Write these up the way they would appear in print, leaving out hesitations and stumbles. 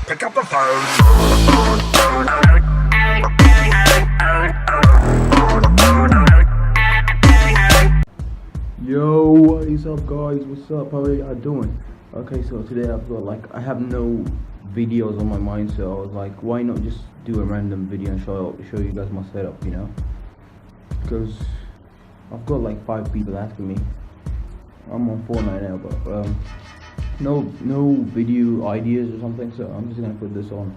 Pick up the phone. Yo, what is up guys? What's up? How are y'all doing? Okay, so today I have no videos on my mind, so I was like, why not just do a random video and show you guys my setup, you know? Because I've got like 5 people asking me. I'm on Fortnite now, but no video ideas or something, so I'm just gonna put this on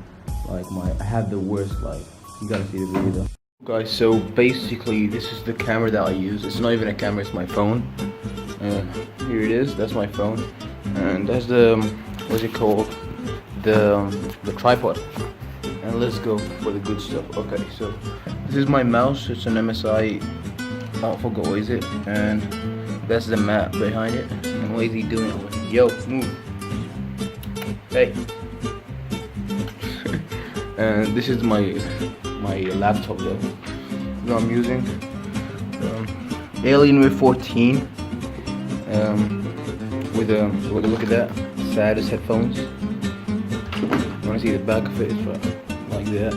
like I have the worst, like, you gotta see the video though. Guys, so basically this is the camera that I use. It's not even a camera, it's my phone. Here it is, that's my phone, and that's the what's it called, the tripod. And let's go for the good stuff. Okay, so this is my mouse. It's an MSI, I forgot what is it, and that's the map behind it. And what is he doing? Yo, move. Hey. And this is my laptop though that I'm using. Alienware 14 with a look at that, saddest headphones. You wanna see the back of it? It's like that.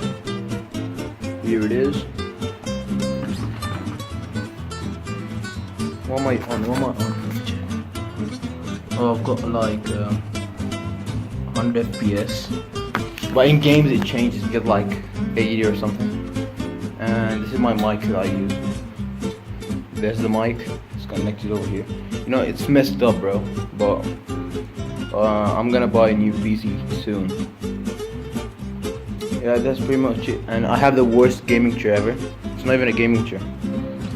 Here it is. What am I on? Oh, I've got like 100 FPS. But in games it changes, you get like 80 or something. And this is my mic that I use. There's the mic, it's connected over here. You know, it's messed up, bro, but I'm gonna buy a new PC soon. Yeah, that's pretty much it. And I have the worst gaming chair ever. It's not even a gaming chair.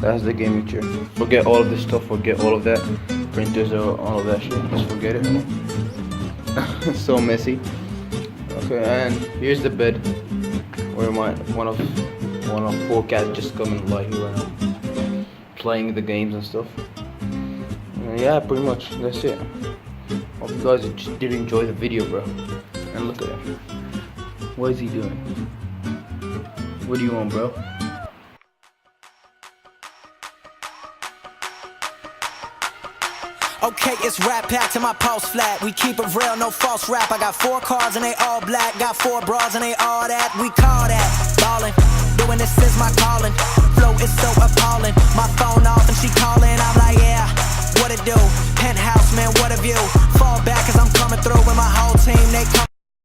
That's the gaming chair. Forget all of this stuff, forget all of that. Printers or all of that shit, just forget it. It's so messy. Okay, and here's the bed where one of 4 cats just come and lie here right now, playing the games and stuff. Yeah, pretty much that's it. Hope you guys did enjoy the video, bro. And look at him. What is he doing? What do you want, bro? Okay, it's Rat Pack to my pulse flat. We keep it real, no false rap. I got 4 cars and they all black. Got 4 bras and they all that. We call that ballin'. Doing this is my calling. Flow is so appalling. My phone off and she calling. I'm like, yeah, what it do? Penthouse, man, what a view.